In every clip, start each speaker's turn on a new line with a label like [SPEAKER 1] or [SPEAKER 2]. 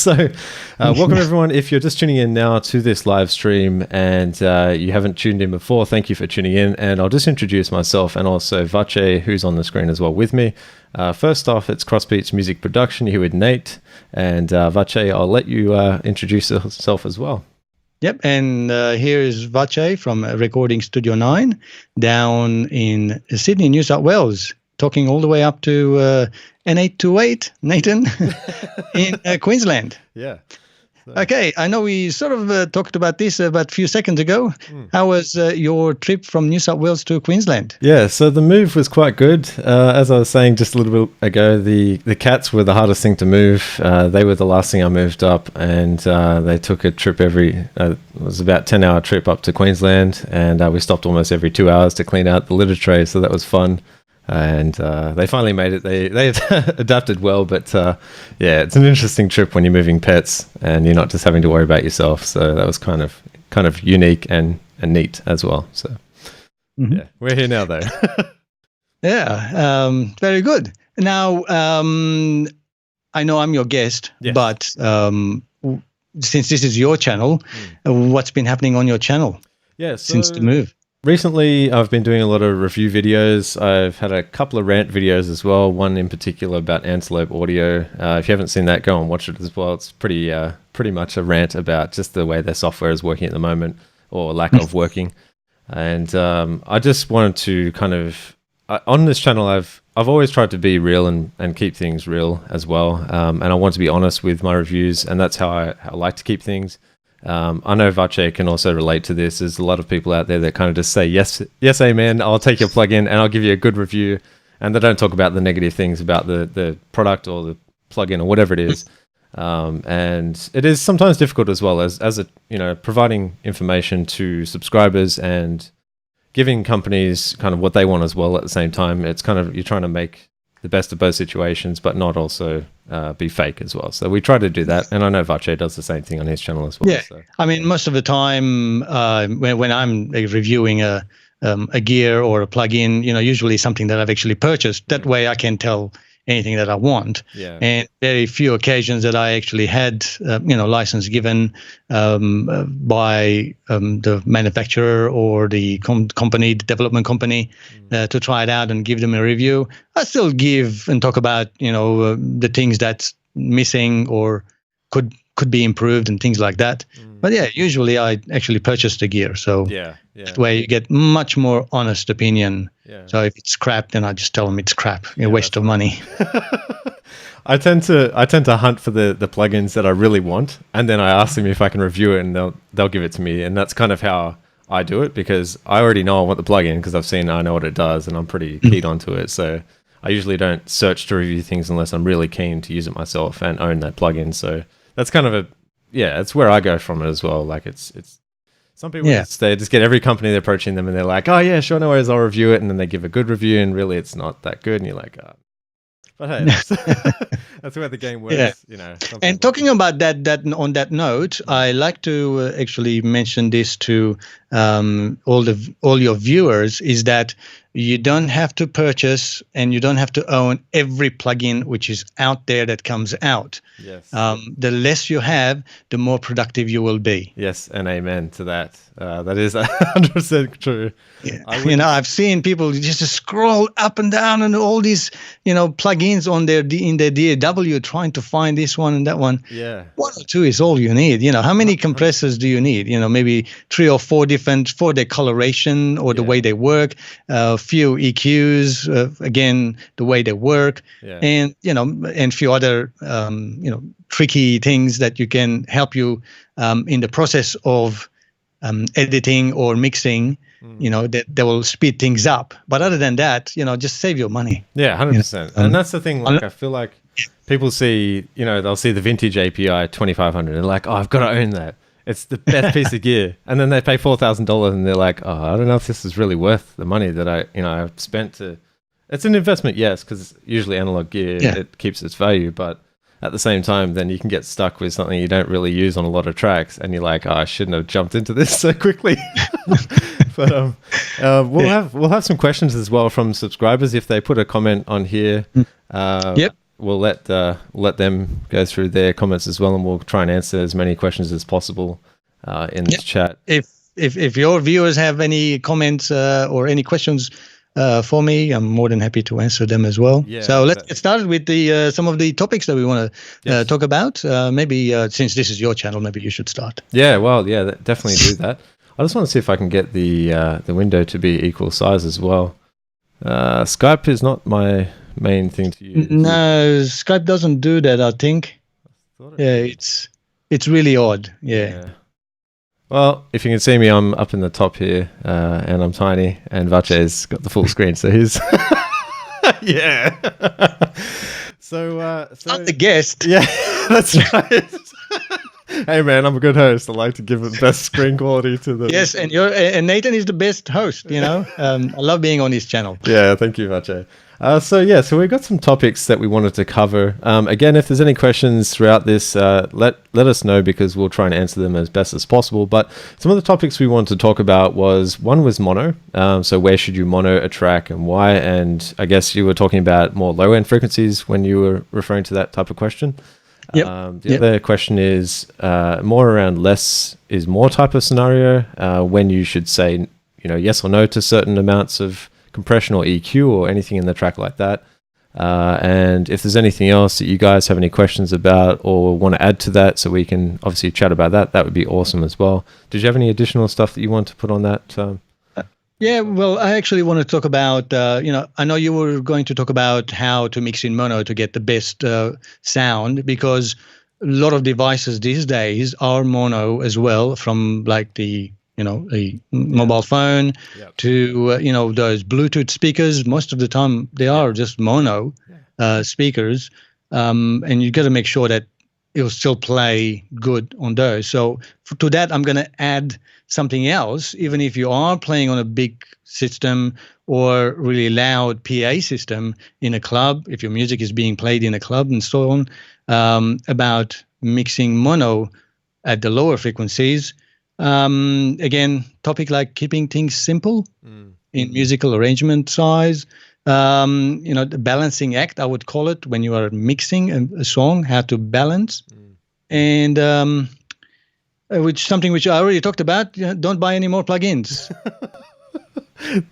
[SPEAKER 1] So welcome everyone. If you're just tuning in now to this live stream and you haven't tuned in before, thank you for tuning in. And I'll just introduce myself and also Vache, who's on the screen as well with me. First off, it's Crossbeats Music Production here with Nate. And Vache, I'll let you introduce yourself as well.
[SPEAKER 2] Yep, and here is Vache from Recording Studio 9 down in Sydney, New South Wales, talking all the way up to N828, Nathan, in Queensland.
[SPEAKER 1] Yeah. So.
[SPEAKER 2] Okay, I know we sort of talked about this about a few seconds ago. How was your trip from New South Wales to Queensland?
[SPEAKER 1] Yeah, so the move was quite good. As I was saying just a little bit ago, the cats were the hardest thing to move. They were the last thing I moved up, and they took a trip it was about a 10-hour trip up to Queensland, and we stopped almost every 2 hours to clean out the litter tray, so that was fun. And they finally made it. They adapted well, but yeah, it's an interesting trip when you're moving pets and you're not just having to worry about yourself. So that was kind of unique and neat as well. So yeah, we're here now though.
[SPEAKER 2] Yeah, very good. Now I know I'm your guest, yes. But since this is your channel, what's been happening on your channel?
[SPEAKER 1] Yeah,
[SPEAKER 2] since the move.
[SPEAKER 1] Recently, I've been doing a lot of review videos. I've had a couple of rant videos as well, one in particular about Antelope audio. If you haven't seen that, go and watch it as well. It's pretty much a rant about just the way their software is working at the moment, or lack of working. And I just wanted to kind of, on this channel, I've always tried to be real and keep things real as well. And I want to be honest with my reviews, and that's how I like to keep things. I know Vache can also relate to this. There's a lot of people out there that kind of just say, yes, amen, I'll take your plugin and I'll give you a good review. And they don't talk about the negative things about the product or the plugin or whatever it is. And it is sometimes difficult as well as providing information to subscribers and giving companies kind of what they want as well at the same time. It's kind of, you're trying to make the best of both situations, but not also be fake as well. So we try to do that, and I know Vache does the same thing on his channel as well.
[SPEAKER 2] Yeah,
[SPEAKER 1] so.
[SPEAKER 2] I mean, most of the time when I'm reviewing a gear or a plugin, usually something that I've actually purchased. That way, I can tell anything that I want.
[SPEAKER 1] Yeah.
[SPEAKER 2] And very few occasions that I actually had, license given by the manufacturer or the company, the development company, to try it out and give them a review. I still give and talk about, the things that's missing or could be improved and things like that. But yeah, usually I actually purchase the gear. So that way you get much more honest opinion. Yeah. So if it's crap, then I just tell them it's crap, a waste of money.
[SPEAKER 1] I tend to hunt for the plugins that I really want, and then I ask them if I can review it, and they'll give it to me. And that's kind of how I do it, because I already know I want the plugin because I know what it does, and I'm pretty keyed onto it. So I usually don't search to review things unless I'm really keen to use it myself and own that plugin. So that's kind of it's where I go from it as well. Like it's some people they just get every company they're approaching them and they're like, oh yeah, sure, no worries, I'll review it, and then they give a good review and really it's not that good, and you're like, oh. But hey, that's where the game works,
[SPEAKER 2] And talking about that on that note, I like to actually mention this to all your viewers, is that you don't have to purchase and you don't have to own every plugin which is out there that comes out.
[SPEAKER 1] Yes.
[SPEAKER 2] The less you have, the more productive you will be.
[SPEAKER 1] Yes, and amen to that. That is 100% true.
[SPEAKER 2] Yeah. I've seen people just scroll up and down and all these, plugins on in their DAW trying to find this one and that one.
[SPEAKER 1] Yeah.
[SPEAKER 2] One or two is all you need. How many compressors do you need? Maybe 3 or 4 different for their coloration or the way they work. Few EQs, again, the way they work, and and few other tricky things that you can help you in the process of editing or mixing. That will speed things up. But other than that, just save your money.
[SPEAKER 1] Yeah, 100%. And that's the thing. Like, I feel like people see, they'll see the vintage API 2500, and they're like, oh, I've got to own that. It's the best piece of gear. And then they pay $4,000 and they're like, oh, I don't know if this is really worth the money that I've spent to. It's an investment, yes, because usually analog gear, it keeps its value. But at the same time, then you can get stuck with something you don't really use on a lot of tracks. And you're like, oh, I shouldn't have jumped into this so quickly. But we'll have some questions as well from subscribers if they put a comment on here. we'll let them go through their comments as well, and we'll try and answer as many questions as possible in this chat.
[SPEAKER 2] If your viewers have any comments or any questions for me, I'm more than happy to answer them as well.
[SPEAKER 1] Yeah,
[SPEAKER 2] so let's get started with the some of the topics that we want to talk about. Maybe since this is your channel, maybe you should start.
[SPEAKER 1] Yeah, well, yeah, definitely do that. I just want to see if I can get the window to be equal size as well. Skype is not my main thing to use.
[SPEAKER 2] No, Skype doesn't do that, I think. It's really odd. Yeah.
[SPEAKER 1] Well, if you can see me, I'm up in the top here, and I'm tiny, and Vache's got the full screen, so he's... yeah. So
[SPEAKER 2] I'm the guest.
[SPEAKER 1] Yeah, that's right. Hey man, I'm a good host. I like to give it best screen quality to the...
[SPEAKER 2] Yes, and Nathan is the best host, you know. I love being on his channel.
[SPEAKER 1] Yeah, thank you, Vache. So we've got some topics that we wanted to cover. Again, if there's any questions throughout this, let us know, because we'll try and answer them as best as possible. But some of the topics we wanted to talk about was mono. So where should you mono a track and why? And I guess you were talking about more low-end frequencies when you were referring to that type of question. The other question is more around less is more type of scenario, when you should say, yes or no to certain amounts of compression or EQ or anything in the track like that. And if there's anything else that you guys have any questions about or want to add to that, so we can obviously chat about that would be awesome as well. Did you have any additional stuff that you want to put on that?
[SPEAKER 2] Yeah, well, I actually want to talk about, I know you were going to talk about how to mix in mono to get the best sound, because a lot of devices these days are mono as well, from like the a mobile phone to, those Bluetooth speakers. Most of the time they are just mono speakers. And you got to make sure that it'll still play good on those. So to that, I'm going to add something else. Even if you are playing on a big system or really loud PA system in a club, if your music is being played in a club and so on, about mixing mono at the lower frequencies. Again, topic like keeping things simple in musical arrangement size. The balancing act, I would call it, when you are mixing a song, how to balance. And something which I already talked about, don't buy any more plugins.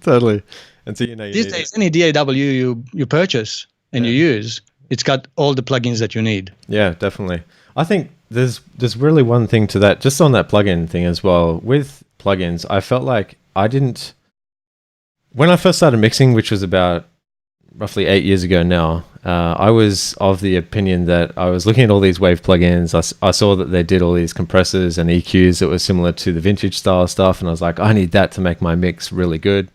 [SPEAKER 1] Totally. And so
[SPEAKER 2] these days, any DAW you purchase and you use, it's got all the plugins that you need.
[SPEAKER 1] Yeah, definitely. I think there's really one thing to that, just on that plugin thing as well. With plugins, I felt like when I first started mixing, which was about roughly 8 years ago now, I was of the opinion that I was looking at all these wave plugins. I saw that they did all these compressors and EQs that were similar to the vintage style stuff, and I was like, I need that to make my mix really good.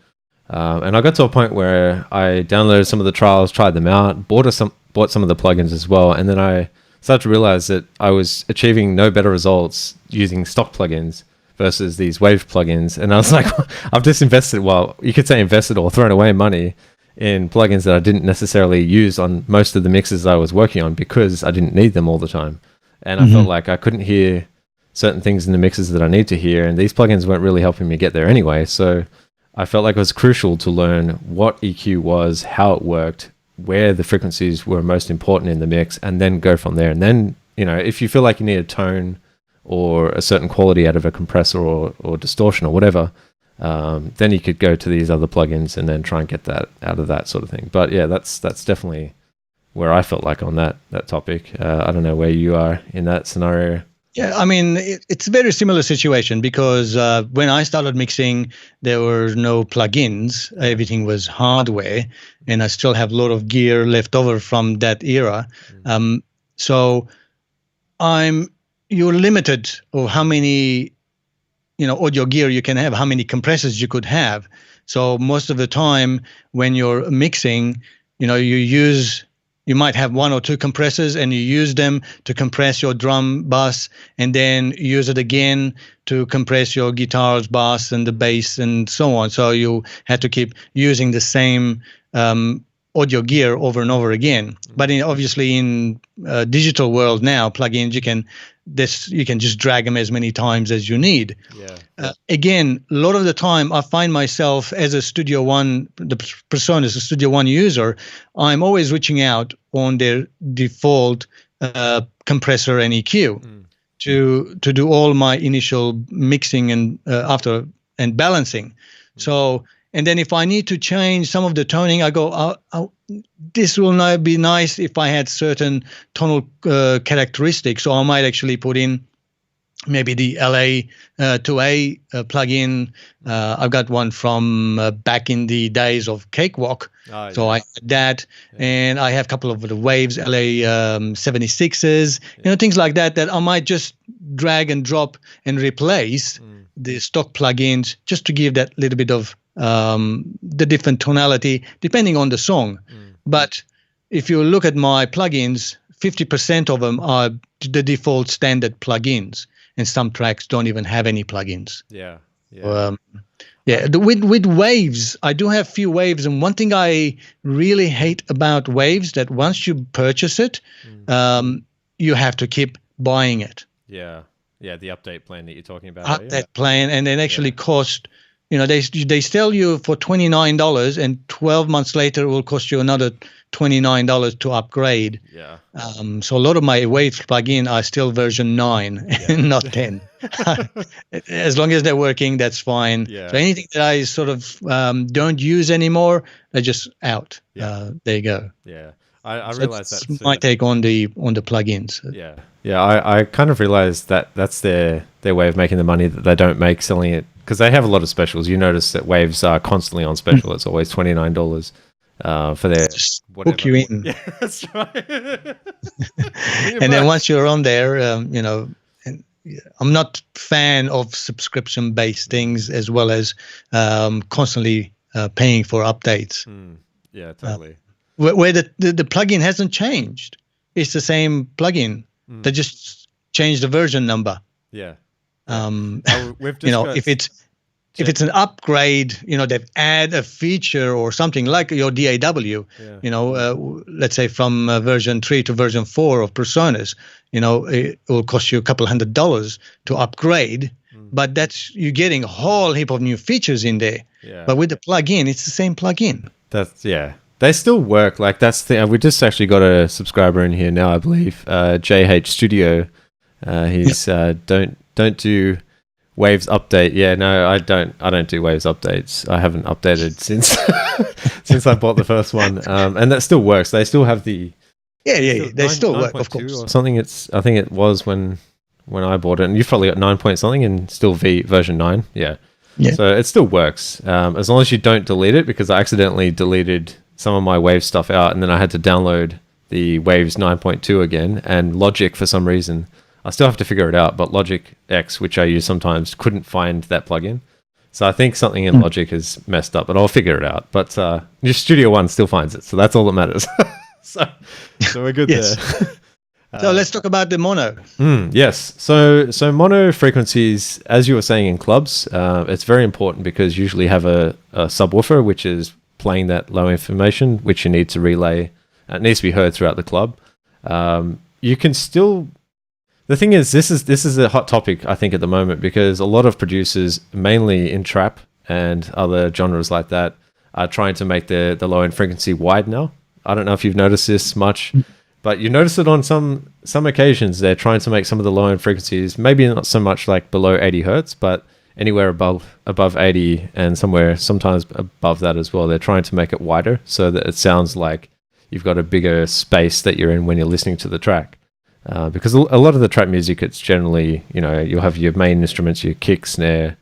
[SPEAKER 1] And I got to a point where I downloaded some of the trials, tried them out, bought some of the plugins as well, and then I started to realize that I was achieving no better results using stock plugins versus these wave plugins. And I was like, I've just invested, well, you could say invested or thrown away money in plugins that I didn't necessarily use on most of the mixes I was working on, because I didn't need them all the time. And I felt like I couldn't hear certain things in the mixes that I need to hear, and these plugins weren't really helping me get there anyway. So I felt like it was crucial to learn what EQ was, how it worked, where the frequencies were most important in the mix, and then go from there. And then, if you feel like you need a tone or a certain quality out of a compressor or distortion or whatever, then you could go to these other plugins and then try and get that out of that sort of thing. But yeah, that's definitely where I felt like on that topic. I don't know where you are in that scenario.
[SPEAKER 2] Yeah, I mean, it's a very similar situation, because when I started mixing, there were no plugins. Everything was hardware, and I still have a lot of gear left over from that era. So you're limited of how many, audio gear you can have, how many compressors you could have. So most of the time when you're mixing, you might have one or two compressors, and you use them to compress your drum bass, and then use it again to compress your guitars, bass, and the bass, and so on. So you had to keep using the same audio gear over and over again. But obviously in digital world now, plugins, you can just drag them as many times as you need. Again, a lot of the time I find myself as a Studio One, the persona is a Studio One user, I'm always reaching out on their default compressor and EQ to do all my initial mixing and after and balancing. So, and then if I need to change some of the toning, I go, this will not be nice if I had certain tonal characteristics. So I might actually put in maybe the LA2A plugin. I've got one from back in the days of Cakewalk. So I had that, and I have a couple of the Waves LA76s, things like that I might just drag and drop and replace the stock plugins just to give that little bit of the different tonality depending on the song. But if you look at my plugins, 50% of them are the default standard plugins, and some tracks don't even have any plugins. With Waves, I do have few Waves, and one thing I really hate about Waves that once you purchase it, you have to keep buying it.
[SPEAKER 1] The update plan that you're talking about.
[SPEAKER 2] Update plan, and it actually cost, they sell you for $29, and 12 months later it will cost you another $29 to upgrade. So a lot of my Waves plugin are still version 9 and not 10. As long as they're working, that's fine. So anything that I sort of don't use anymore, they're just out. There you go.
[SPEAKER 1] I realize that's
[SPEAKER 2] my take on the plugins.
[SPEAKER 1] I kind of realized that that's their way of making the money that they don't make selling it, because they have a lot of specials. You notice that Waves are constantly on special. It's always $29 for their
[SPEAKER 2] just book you in.
[SPEAKER 1] Yeah, that's right.
[SPEAKER 2] And then once you're on there, and I'm not fan of subscription-based things, as well as constantly paying for updates.
[SPEAKER 1] Totally.
[SPEAKER 2] Where the plugin hasn't changed. It's the same plugin. They just changed the version number.
[SPEAKER 1] We've just
[SPEAKER 2] if it's an upgrade, they've add a feature or something like your DAW, let's say from version 3 to version 4 of Personas, it will cost you a couple $100 to upgrade, but you're getting a whole heap of new features in there. But with the plugin, it's the same plugin.
[SPEAKER 1] They still work. Like, that's the we just actually got a subscriber in here now, I believe, JH Studio. He's don't do Waves update. No, I don't do Waves updates. I haven't updated since since I bought the first one. And that still works. They still have the
[SPEAKER 2] they still work, of course.
[SPEAKER 1] Or something. I think it was when I bought it, and you've probably got 9 point something and still version 9. So it still works, as long as you don't delete it, because I accidentally deleted some of my Waves stuff out, and then I had to download the Waves 9.2 again, and Logic, for some reason, I still have to figure it out, but Logic X, which I use sometimes, couldn't find that plugin. So I think something in Logic is messed up, but I'll figure it out. But your Studio One still finds it, so that's all that matters. so we're good there.
[SPEAKER 2] So let's talk about the mono.
[SPEAKER 1] Yes. So mono frequencies, as you were saying in clubs, it's very important, because you usually have a subwoofer which is playing that low information, which you need to relay. It needs to be heard throughout the club. You can still. The thing is, this is a hot topic, I think, at the moment, because a lot of producers, mainly in trap and other genres like that, are trying to make the low end frequency wide now. I don't know if you've noticed this much, but you notice it on some occasions. They're trying to make some of the low end frequencies, maybe not so much like below 80 hertz, but anywhere above 80, and sometimes above that as well. They're trying to make it wider so that it sounds like you've got a bigger space that you're in when you're listening to the track. Because a lot of the trap music, it's generally, you'll have your main instruments, your kick, snare,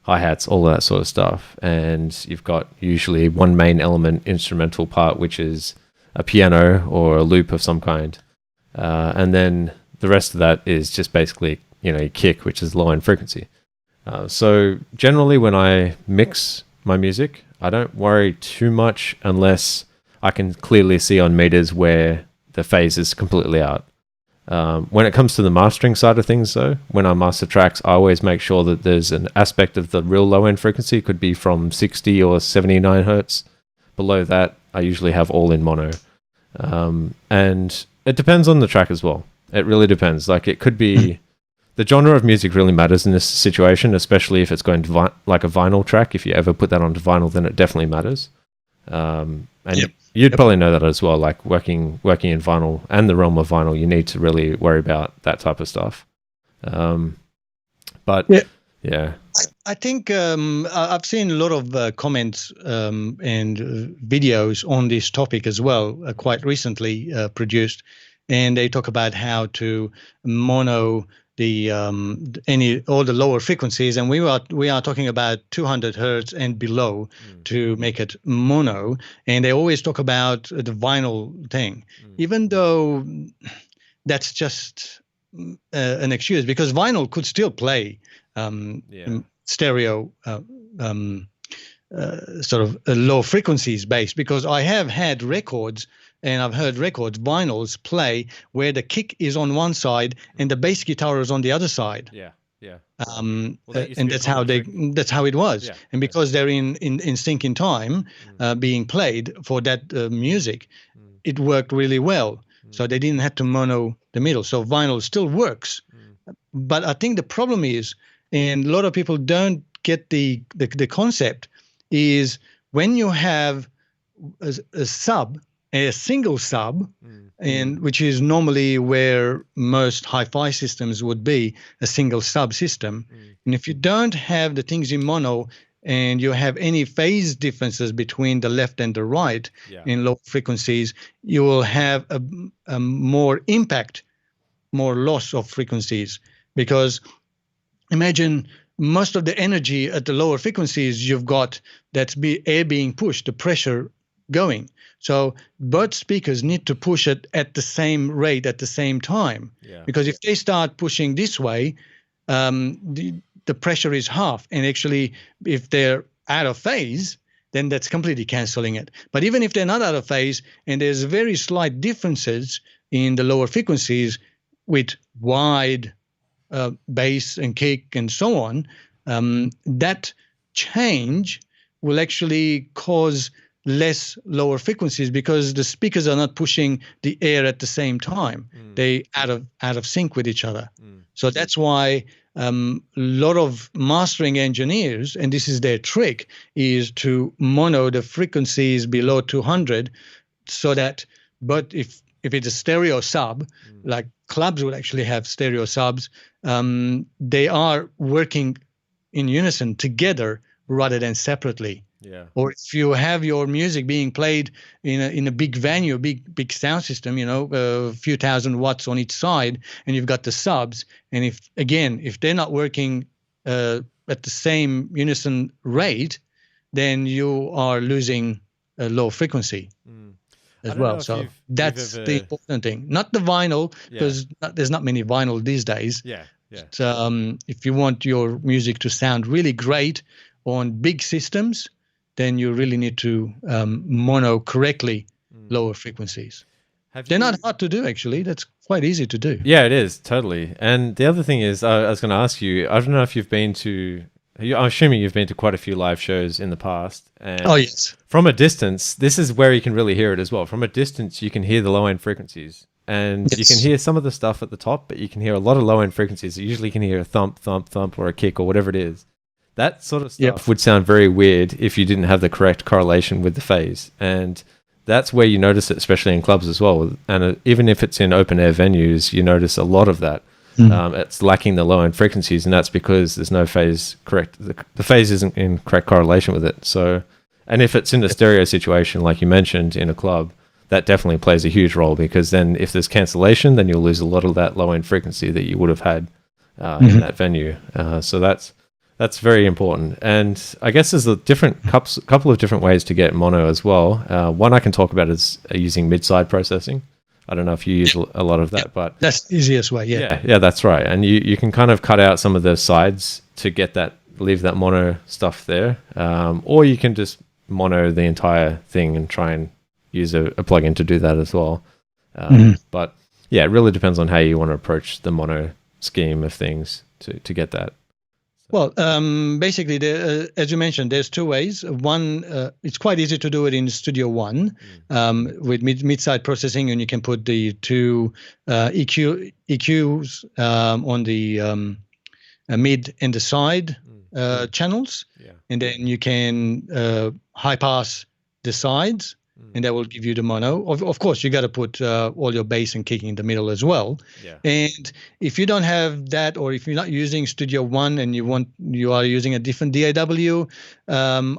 [SPEAKER 1] hi-hats, all that sort of stuff. And you've got usually one main element instrumental part, which is a piano or a loop of some kind. And then the rest of that is just basically, your kick, which is low end frequency. So generally when I mix my music, I don't worry too much unless I can clearly see on meters where the phase is completely out. When it comes to the mastering side of things, though, when I master tracks, I always make sure that there's an aspect of the real low end frequency. It could be from 60 or 79 hertz. Below that, I usually have all in mono. And it depends on the track as well. It really depends. Like it could be the genre of music really matters in this situation, especially if it's going to like a vinyl track. If you ever put that onto vinyl, then it definitely matters. And you'd probably know that as well. Like working in vinyl and the realm of vinyl, you need to really worry about that type of stuff. But yeah.
[SPEAKER 2] I think I've seen a lot of comments and videos on this topic as well, quite recently produced, and they talk about how to mono the all the lower frequencies, and we are talking about 200 hertz and below to make it mono, and they always talk about the vinyl thing, even though that's just an excuse, because vinyl could still play stereo sort of low frequencies based, because I have had records and I've heard records, vinyls play where the kick is on one side and the bass guitar is on the other side. And that's how it was. And because they're in sync in time, being played for that music, it worked really well. So they didn't have to mono the middle. So vinyl still works. But I think the problem is, and a lot of people don't get the concept, is when you have a single sub, and which is normally where most hi-fi systems would be, a single sub system. And if you don't have the things in mono and you have any phase differences between the left and the right in low frequencies, you will have a more impact, more loss of frequencies. Because imagine most of the energy at the lower frequencies you've got, that's air being pushed, the pressure going. So both speakers need to push it at the same rate at the same time. Because if they start pushing this way, the pressure is half. And actually, if they're out of phase, then that's completely canceling it. But even if they're not out of phase and there's very slight differences in the lower frequencies with wide bass and kick and so on, that change will actually cause less lower frequencies, because the speakers are not pushing the air at the same time. They out of sync with each other. So that's why a lot of mastering engineers, and this is their trick, is to mono the frequencies below 200, so that, but if it's a stereo sub, like clubs would actually have stereo subs, they are working in unison together rather than separately. Or if you have your music being played in a big venue, big sound system, a few thousand watts on each side, and you've got the subs, and if they're not working at the same unison rate, then you are losing a low frequency as well. So that's the important thing, not the vinyl, because there's not many vinyl these days. But, if you want your music to sound really great on big systems, then you really need to mono correctly lower frequencies. They're not hard to do, actually. That's quite easy to do.
[SPEAKER 1] Yeah, it is, totally. And the other thing is, I was going to ask you, I don't know if you've been to, I'm assuming you've been to quite a few live shows in the past. And
[SPEAKER 2] oh, yes.
[SPEAKER 1] From a distance, this is where you can really hear it as well. From a distance, you can hear the low-end frequencies. And you can hear some of the stuff at the top, but you can hear a lot of low-end frequencies. You usually can hear a thump, thump, thump, or a kick, or whatever it is. That sort of stuff would sound very weird if you didn't have the correct correlation with the phase. And that's where you notice it, especially in clubs as well. And even if it's in open-air venues, you notice a lot of that. It's lacking the low-end frequencies, and that's because there's no phase correct. The phase isn't in correct correlation with it. So, and if it's in a stereo situation, like you mentioned, in a club, that definitely plays a huge role, because then if there's cancellation, then you'll lose a lot of that low-end frequency that you would have had in that venue. So that's very important. And I guess there's a couple of different ways to get mono as well. One I can talk about is using mid-side processing. I don't know if you use a lot of that, but
[SPEAKER 2] that's the easiest way.
[SPEAKER 1] Yeah, that's right. And you can kind of cut out some of the sides to get that, leave that mono stuff there. Or you can just mono the entire thing and try and use a plugin to do that as well. But yeah, it really depends on how you want to approach the mono scheme of things to get that.
[SPEAKER 2] Well, basically, as you mentioned, there's two ways. One, it's quite easy to do it in Studio One with mid-side processing, and you can put the two EQs on the mid and the side channels, and then you can high pass the sides, and that will give you the mono. Of course, you got to put all your bass and kick in the middle as well.
[SPEAKER 1] Yeah.
[SPEAKER 2] And if you don't have that, or if you're not using Studio One and you are using a different DAW,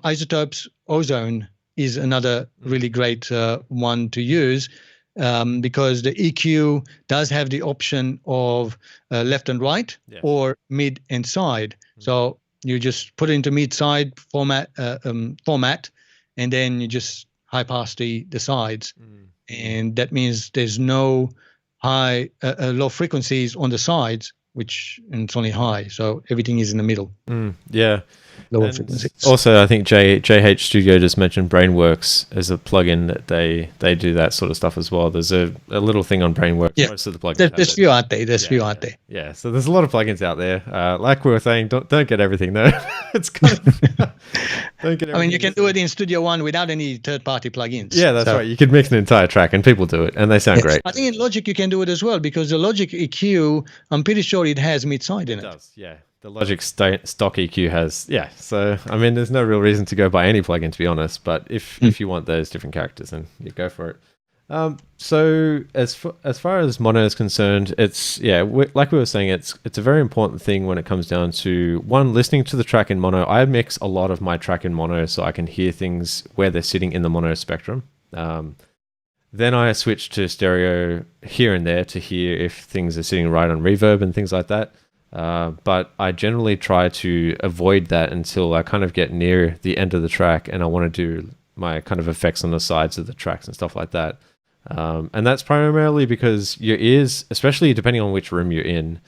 [SPEAKER 2] Isotopes Ozone is another really great one to use. Because the EQ does have the option of left and right, or mid and side. So you just put it into mid-side format, and then you just high pass the sides, and that means there's no low frequencies on the sides, and it's only high, so everything is in the middle.
[SPEAKER 1] Yeah.
[SPEAKER 2] Lower frequencies.
[SPEAKER 1] Also, I think JH Studio just mentioned Brainworks as a plugin that they do that sort of stuff as well. There's a little thing on Brainworks.
[SPEAKER 2] Yeah.
[SPEAKER 1] Most of the plugins.
[SPEAKER 2] There's few out there.
[SPEAKER 1] Yeah. So there's a lot of plugins out there. Like we were saying, don't get everything though. It's kind of don't get everything.
[SPEAKER 2] I mean, you can do it in Studio One without any third-party plugins.
[SPEAKER 1] Yeah, that's right. You could mix an entire track, and people do it, and they sound great.
[SPEAKER 2] I think in Logic you can do it as well, because the Logic EQ, I'm pretty sure it has mid-side in it.
[SPEAKER 1] It does, yeah. The Logic stock EQ has, so I mean, there's no real reason to go buy any plugin, to be honest, but if you want those different characters, then you go for it. So as far as mono is concerned, it's like we were saying, it's a very important thing when it comes down to one, listening to the track in mono. I mix a lot of my track in mono so I can hear things where they're sitting in the mono spectrum. Then I switch to stereo here and there to hear if things are sitting right on reverb and things like that. But I generally try to avoid that until I kind of get near the end of the track and I want to do my kind of effects on the sides of the tracks and stuff like that. And that's primarily because your ears, especially depending on which room you're in,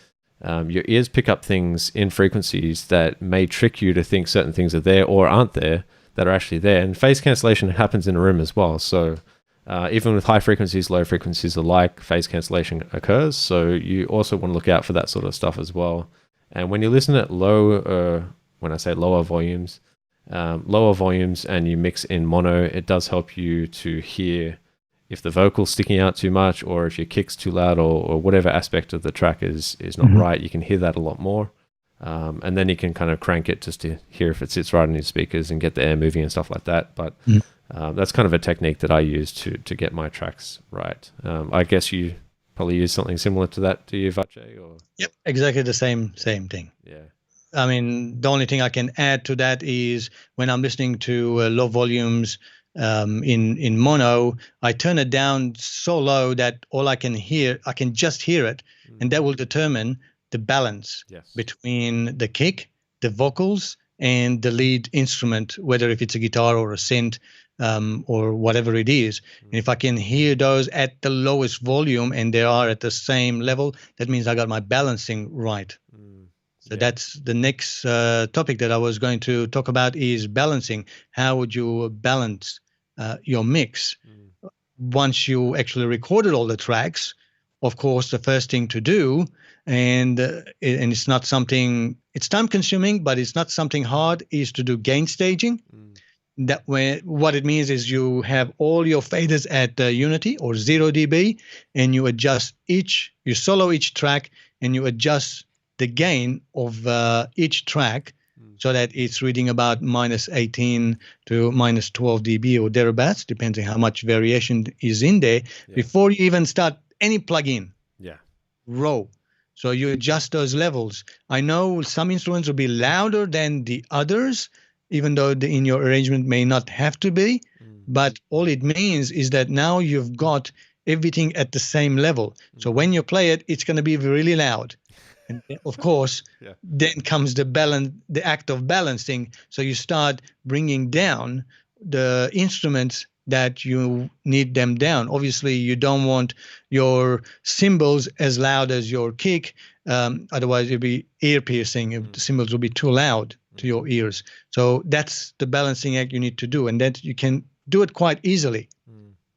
[SPEAKER 1] your ears pick up things in frequencies that may trick you to think certain things are there or aren't there that are actually there. And phase cancellation happens in a room as well. So even with high frequencies, low frequencies alike, phase cancellation occurs. So you also want to look out for that sort of stuff as well. And when you listen at when I say lower volumes and you mix in mono, it does help you to hear if the vocal's sticking out too much or if your kick's too loud or whatever aspect of the track is not right. You can hear that a lot more. And then you can kind of crank it just to hear if it sits right on your speakers and get the air moving and stuff like that. But that's kind of a technique that I use to get my tracks right. I guess you probably use something similar to that, do you, Vache? Or?
[SPEAKER 2] Yep, exactly the same thing.
[SPEAKER 1] Yeah.
[SPEAKER 2] I mean, the only thing I can add to that is when I'm listening to low volumes in mono, I turn it down so low that all I can just hear it, and that will determine the balance between the kick, the vocals, and the lead instrument, whether if it's a guitar or a synth or whatever it is. And if I can hear those at the lowest volume and they are at the same level, that means I got my balancing right. So that's the next topic that I was going to talk about is balancing. How would you balance your mix? Once you actually recorded all the tracks, of course, the first thing to do, and it's not something, it's time consuming, but it's not something hard, is to do gain staging. That way, what it means is you have all your faders at unity or 0 dB, and you adjust you solo each track, and you adjust the gain of each track so that it's reading about -18 to -12 dB or thereabouts, depending how much variation is in there, before you even start any plugin. Row. So you adjust those levels. I know some instruments will be louder than the others, even though in your arrangement may not have to be. But all it means is that now you've got everything at the same level. So when you play it, it's going to be really loud. And of course, then comes the act of balancing. So you start bringing down the instruments that you need them down. Obviously, you don't want your cymbals as loud as your kick. Otherwise, it'll be ear piercing. The cymbals will be too loud to your ears. So that's the balancing act you need to do. And that you can do it quite easily.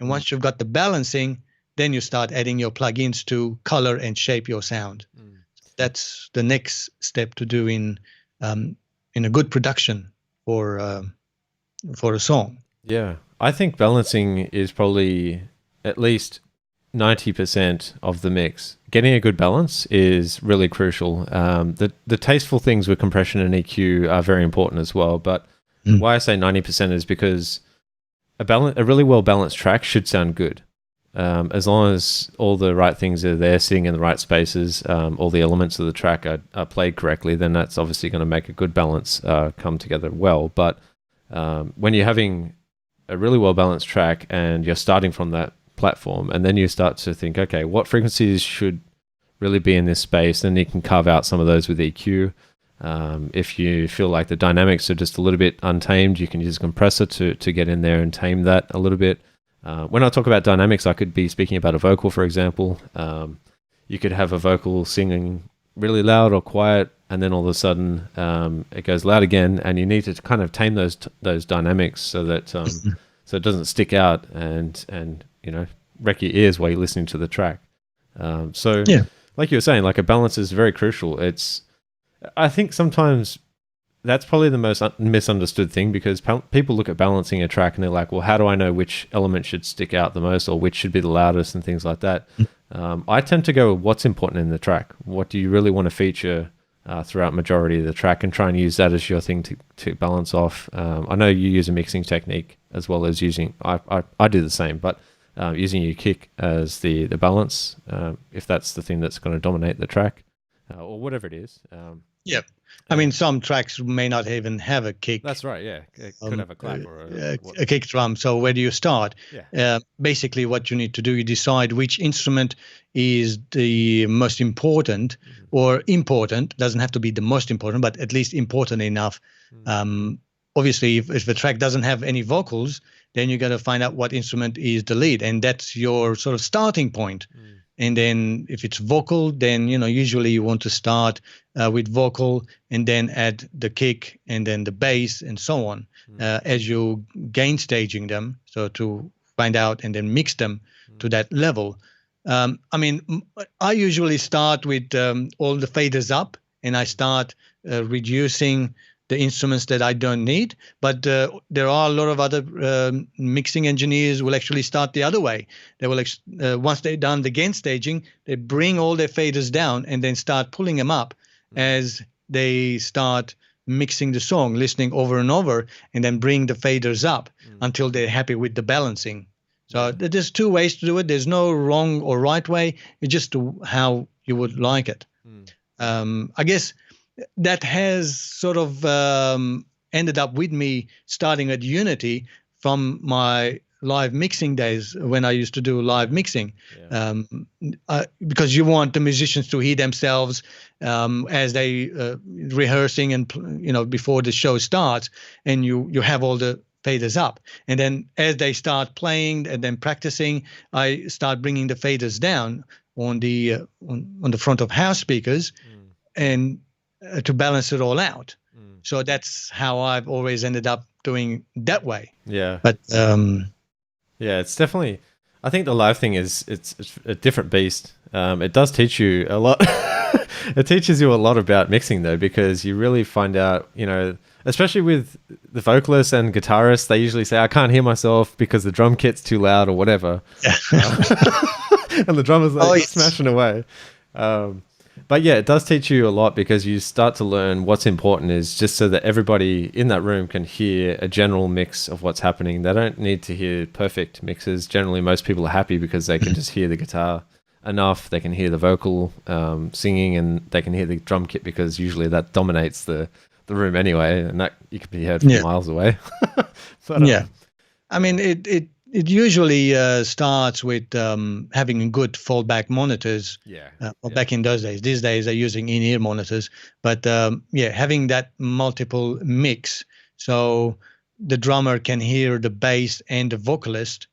[SPEAKER 2] And once you've got the balancing, then you start adding your plugins to color and shape your sound. That's the next step to do in in a good production for a song.
[SPEAKER 1] Yeah, I think balancing is probably at least 90% of the mix. Getting a good balance is really crucial. The tasteful things with compression and EQ are very important as well. But why I say 90% is because a really well balanced track should sound good. As long as all the right things are there, sitting in the right spaces, all the elements of the track are played correctly, then that's obviously going to make a good balance come together well. But when you're having a really well balanced track and you're starting from that platform, and then you start to think, okay, what frequencies should really be in this space? Then you can carve out some of those with EQ. If you feel like the dynamics are just a little bit untamed, you can use a compressor to get in there and tame that a little bit. When I talk about dynamics, I could be speaking about a vocal, for example. You could have a vocal singing really loud or quiet, and then all of a sudden it goes loud again, and you need to kind of tame those dynamics so that so it doesn't stick out and wreck your ears while you're listening to the track. So like you were saying, like a balance is very crucial. I think sometimes that's probably the most misunderstood thing, because people look at balancing a track and they're like, well, how do I know which element should stick out the most or which should be the loudest and things like that? I tend to go with what's important in the track. What do you really want to feature throughout majority of the track, and try and use that as your thing to balance off. I know you use a mixing technique as well as using, I do the same, but using your kick as the balance, if that's the thing that's going to dominate the track, or whatever it is.
[SPEAKER 2] Yeah. I mean, some tracks may not even have a kick.
[SPEAKER 1] That's right, yeah. It could have a clap or
[SPEAKER 2] a kick drum. So where do you start?
[SPEAKER 1] Yeah.
[SPEAKER 2] Basically, what you need to do, you decide which instrument is the most important, or important. Doesn't have to be the most important, but at least important enough. Obviously, if the track doesn't have any vocals, then you got to find out what instrument is the lead, and that's your sort of starting point. And then if it's vocal, then, usually you want to start with vocal and then add the kick and then the bass and so on as you gain staging them. So to find out and then mix them to that level. I mean, I usually start with all the faders up, and I start reducing the instruments that I don't need. But there are a lot of other mixing engineers will actually start the other way. They will, once they've done the gain staging, they bring all their faders down and then start pulling them up as they start mixing the song, listening over and over, and then bring the faders up until they're happy with the balancing. So there's two ways to do it. There's no wrong or right way. It's just how you would like it. I guess that has sort of ended up with me starting at Unity from my live mixing days when I used to do live mixing, because you want the musicians to hear themselves as they rehearsing and before the show starts, and you have all the faders up, and then as they start playing and then practicing, I start bringing the faders down on the front of house speakers and to balance it all out. So that's how I've always ended up doing that way.
[SPEAKER 1] Yeah.
[SPEAKER 2] But
[SPEAKER 1] yeah, it's definitely, I think the live thing it's a different beast. It does teach you a lot. It teaches you a lot about mixing though, because you really find out, especially with the vocalists and guitarists, they usually say, I can't hear myself because the drum kit's too loud or whatever. And the drummer's like smashing away. But yeah, it does teach you a lot, because you start to learn what's important, is just so that everybody in that room can hear a general mix of what's happening. They don't need to hear perfect mixes. Generally, most people are happy because they can just hear the guitar enough. They can hear the vocal singing, and they can hear the drum kit, because usually that dominates the room anyway, and that you can be heard from miles away. But,
[SPEAKER 2] I mean, it usually starts with having good fallback monitors. Back in those days. These days they're using in-ear monitors. But having that multiple mix, so the drummer can hear the bass and the vocalist,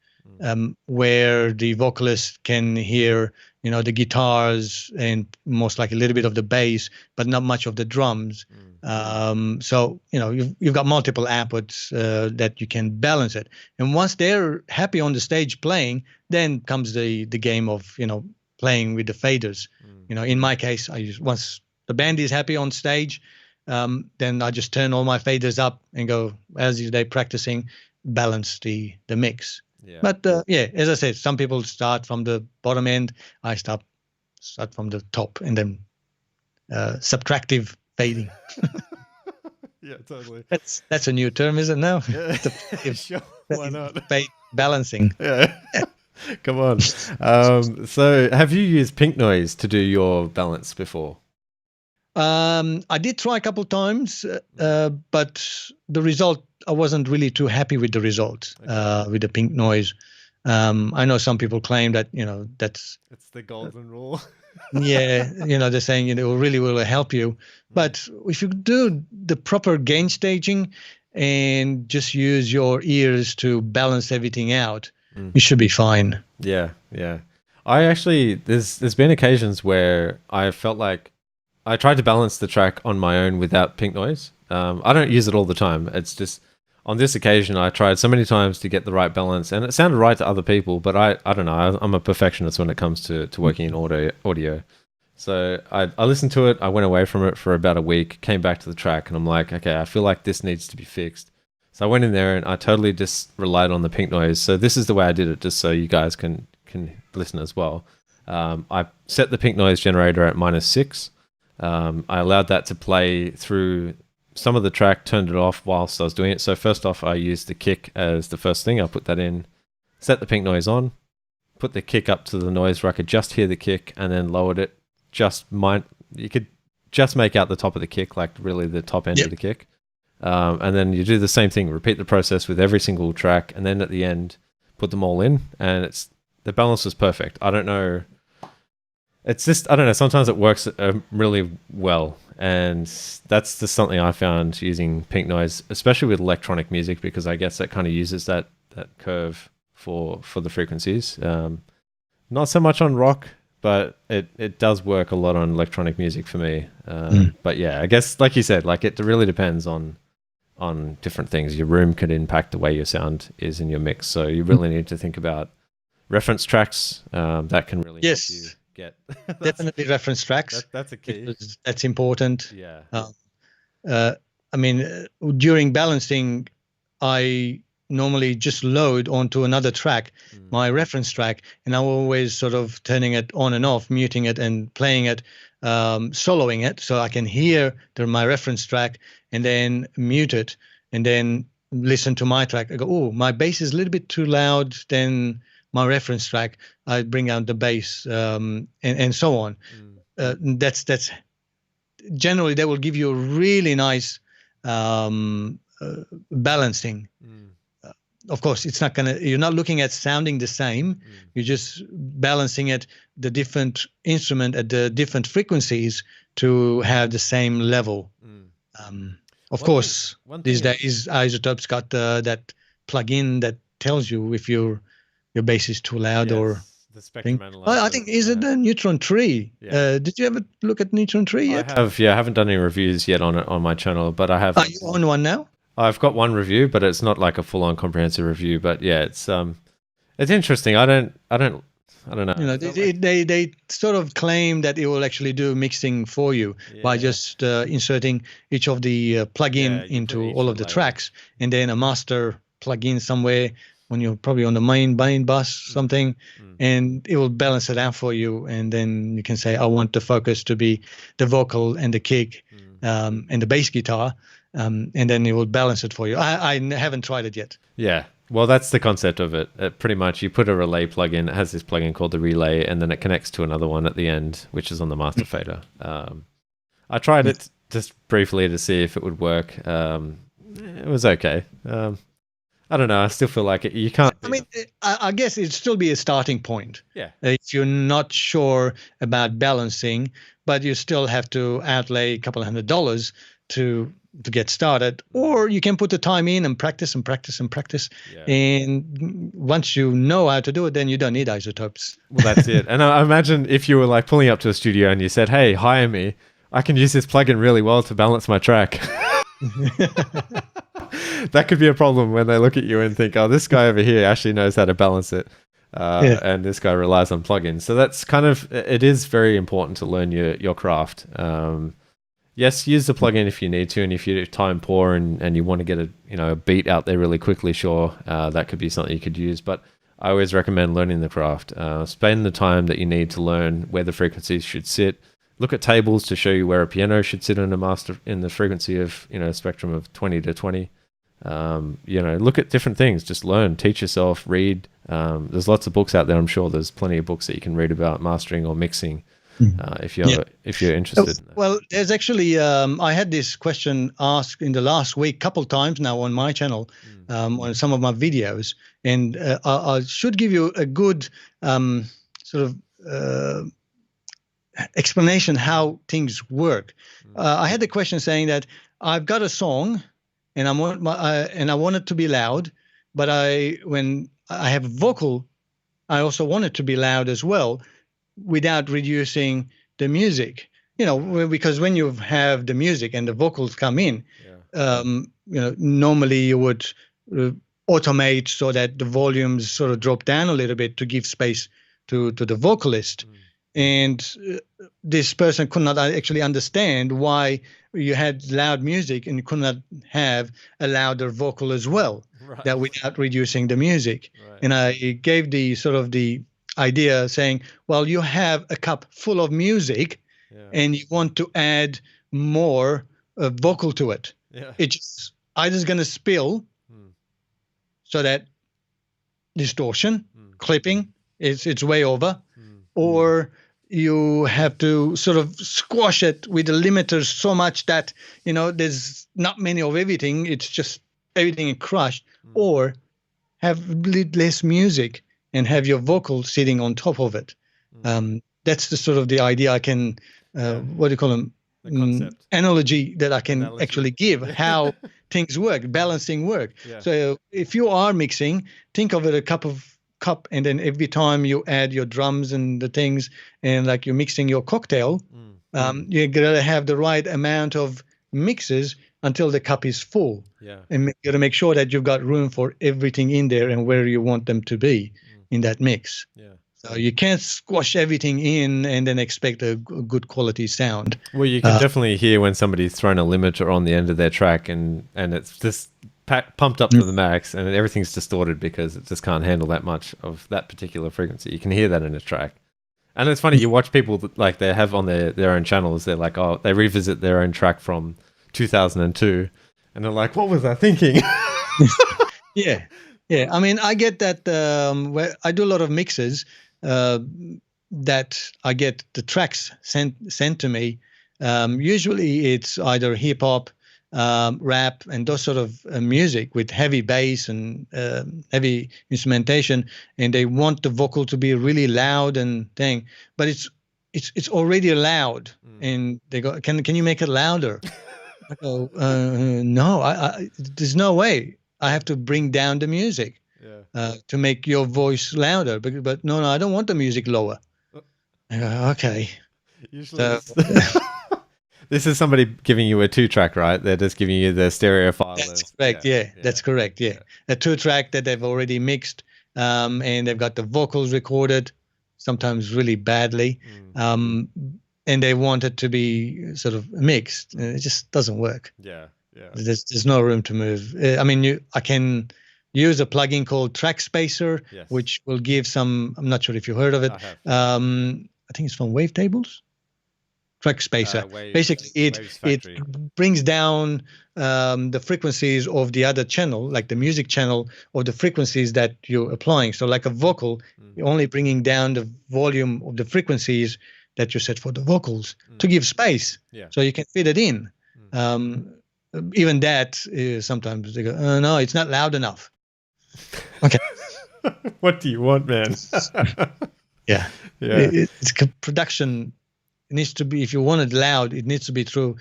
[SPEAKER 2] where the vocalist can hear, the guitars and most likely a little bit of the bass, but not much of the drums. So, you've got multiple outputs that you can balance it. And once they're happy on the stage playing, then comes the game of, playing with the faders. In my case, once the band is happy on stage, then I just turn all my faders up and go, as they practicing, balance the mix.
[SPEAKER 1] Yeah.
[SPEAKER 2] But yeah, as I said, some people start from the bottom end. I start from the top, and then subtractive fading.
[SPEAKER 1] Yeah, totally.
[SPEAKER 2] That's a new term, isn't it now?
[SPEAKER 1] Yeah. Sure. Why not?
[SPEAKER 2] Fade balancing.
[SPEAKER 1] Yeah. Come on. So have you used pink noise to do your balance before?
[SPEAKER 2] I did try a couple of times, but the result, I wasn't really too happy with the result.
[SPEAKER 1] Okay.
[SPEAKER 2] With the pink noise. I know some people claim that
[SPEAKER 1] It's the golden rule.
[SPEAKER 2] yeah, they're saying it really will help you, but if you do the proper gain staging and just use your ears to balance everything out, you should be fine.
[SPEAKER 1] Yeah, yeah. I actually there's been occasions where I felt like I tried to balance the track on my own without pink noise. I don't use it all the time. It's just on this occasion I tried so many times to get the right balance, and it sounded right to other people. But I don't know. I'm a perfectionist when it comes to working in audio. So I listened to it. I went away from it for about a week. Came back to the track, and I'm like, okay, I feel like this needs to be fixed. So I went in there and I totally just relied on the pink noise. So this is the way I did it, just so you guys can listen as well. I set the pink noise generator at -6. I allowed that to play through some of the track, turned it off whilst I was doing it. So first off, I used the kick as the first thing. I put that in, set the pink noise on, put the kick up to the noise where I could just hear the kick, and then lowered it. You could just make out the top of the kick, like really the top end of the kick. And then you do the same thing, repeat the process with every single track, and then at the end, put them all in, and the balance was perfect. I don't know. It's just, I don't know, sometimes it works really well, and that's just something I found using pink noise, especially with electronic music, because I guess that kind of uses that curve for the frequencies. Not so much on rock, but it does work a lot on electronic music for me. But yeah, I guess like you said, like it really depends on different things. Your room could impact the way your sound is in your mix, so you really need to think about reference tracks. That can really help you get
[SPEAKER 2] definitely reference tracks.
[SPEAKER 1] That's a key.
[SPEAKER 2] That's important.
[SPEAKER 1] Yeah.
[SPEAKER 2] I mean, during balancing, I normally just load onto another track, my reference track, and I'm always sort of turning it on and off, muting it and playing it, soloing it so I can hear my reference track, and then mute it, and then listen to my track. I go, oh, my bass is a little bit too loud than my reference track. I bring out the bass, and so on. That's generally, they will give you a really nice balancing. Of course, it's not you're not looking at sounding the same. You're just balancing it, the different instrument at the different frequencies to have the same level. Of course, these days, iZotope's got that plugin that tells you if your bass is too loud or
[SPEAKER 1] the spectrum analyzer.
[SPEAKER 2] I think, is it the Neutron Tree?
[SPEAKER 1] Yeah.
[SPEAKER 2] Did you ever look at Neutron Tree yet?
[SPEAKER 1] I have, I haven't done any reviews yet on it on my channel, but I have.
[SPEAKER 2] Are you on one now?
[SPEAKER 1] I've got one review, but it's not like a full-on comprehensive review. But yeah, it's interesting. I don't know.
[SPEAKER 2] They sort of claim that it will actually do mixing for you by just inserting each of the plug-in into all of the tracks, and then a master plug-in somewhere when you're probably on the main bus something, and it will balance it out for you. And then you can say, I want the focus to be the vocal and the kick and the bass guitar. And then it will balance it for you. I haven't tried it yet. Yeah.
[SPEAKER 1] Well, that's the concept of it. Pretty much, you put a relay plugin. It has this plugin called the relay, and then it connects to another one at the end, which is on the master fader. I tried it just briefly to see if it would work. It was okay. I don't know. I still feel like you can't.
[SPEAKER 2] I mean, I guess it'd still be a starting point.
[SPEAKER 1] Yeah.
[SPEAKER 2] If you're not sure about balancing, but you still have to outlay a couple of $100 to get started, or you can put the time in and practice and practice and practice. Yeah. And once you know how to do it, then you don't need isotopes.
[SPEAKER 1] Well, that's it. And I imagine if you were like pulling up to a studio and you said, hey, hire me, I can use this plugin really well to balance my track. That could be a problem when they look at you and think, oh, this guy over here actually knows how to balance it. And this guy relies on plugins. So that's kind of, it is very important to learn your craft. Yes, use the plugin if you need to, and if you're time poor and you want to get a beat out there really quickly, sure, that could be something you could use. But I always recommend learning the craft. Spend the time that you need to learn where the frequencies should sit. Look at tables to show you where a piano should sit in the frequency of spectrum of 20 to 20. Look at different things. Just learn, teach yourself, read. There's lots of books out there. I'm sure there's plenty of books that you can read about mastering or mixing. If you're interested.
[SPEAKER 2] Well, there's actually I had this question asked in the last week, couple times now on my channel, on some of my videos, and I should give you a good sort of explanation how things work. I had the question saying that I've got a song, and I want it to be loud, but when I have a vocal, I also want it to be loud as well, without reducing the music, because when you have the music and the vocals come in, normally you would automate so that the volumes sort of drop down a little bit to give space to the vocalist. And this person could not actually understand why you had loud music and you could not have a louder vocal as well, that without reducing the music. And I gave the idea saying, well, you have a cup full of music and you want to add more vocal to it. It's just either going to spill so that distortion, clipping, it's way over, or you have to sort of squash it with the limiters so much that, there's not many of everything. It's just everything is crushed, or have less music and have your vocal sitting on top of it. That's the sort of the idea I can, what do you call them? Analogy that I can actually give how things work, balancing work. So if you are mixing, think of it a cup, and then every time you add your drums and the things, and like you're mixing your cocktail, you gotta have the right amount of mixes until the cup is full. And you gotta make sure that you've got room for everything in there and where you want them to be in that mix. So you can't squash everything in and then expect a good quality sound.
[SPEAKER 1] Well, you can definitely hear when somebody's thrown a limiter on the end of their track and it's just pumped up to the max and everything's distorted because it just can't handle that much of that particular frequency. You can hear that in a track. And it's funny, you watch people that, like, they have on their own channels, they're like, they revisit their own track from 2002 and they're like, what was I thinking?
[SPEAKER 2] Yeah. I mean, I get that where I do a lot of mixes that I get the tracks sent to me. Usually it's either hip hop, rap, and those sort of music with heavy bass and heavy instrumentation, and they want the vocal to be really loud and thing, but it's already loud, and they go, can you make it louder? I go, no, there's no way. I have to bring down the music to make your voice louder, but no, I don't want the music lower. I go, okay.
[SPEAKER 1] Usually this is somebody giving you a 2-track, right? They're just giving you the stereo file.
[SPEAKER 2] That's correct. Yeah, that's correct. Yeah. A 2-track that they've already mixed, and they've got the vocals recorded, sometimes really badly, and they want it to be sort of mixed. It just doesn't work. There's no room to move. I can use a plugin called Track Spacer, which will give some. I'm not sure if you heard of it. I think it's from Wavetables. Track Spacer. Basically, it brings down the frequencies of the other channel, like the music channel, of the frequencies that you're applying. So like a vocal, you're only bringing down the volume of the frequencies that you set for the vocals to give space, so you can fit it in. Even that, sometimes they go, no, it's not loud enough. Okay.
[SPEAKER 1] What do you want, man?
[SPEAKER 2] It's production. It needs to be, if you want it loud, it needs to be true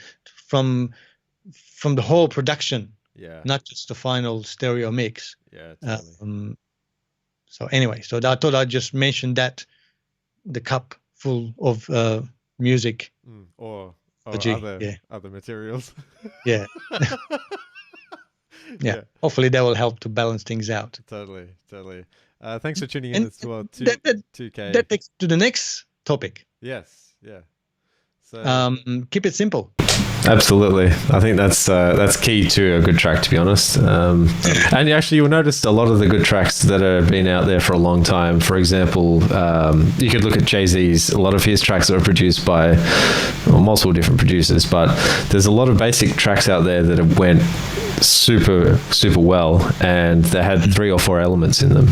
[SPEAKER 2] from the whole production, not just the final stereo mix. Totally. So anyway, so I thought I'd just mention that, the cup full of music
[SPEAKER 1] or other materials.
[SPEAKER 2] Hopefully that will help to balance things out.
[SPEAKER 1] Totally. Thanks for tuning in as well. 2K.
[SPEAKER 2] That takes to the next topic.
[SPEAKER 1] Yes. So
[SPEAKER 2] keep it simple.
[SPEAKER 1] Absolutely. I think that's key to a good track, to be honest. And actually, you'll notice a lot of the good tracks that have been out there for a long time. For example, you could look at Jay-Z's. A lot of his tracks are produced by multiple different producers, but there's a lot of basic tracks out there that have went super well, and they had 3 or 4 elements in them.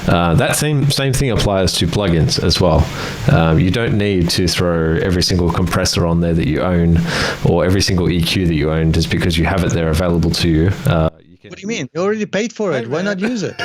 [SPEAKER 1] That same thing applies to plugins as well. You don't need to throw every single compressor on there that you own, or every single EQ that you own, just because you have it there available to you.
[SPEAKER 2] What do you mean? You already paid for it. Why not use it?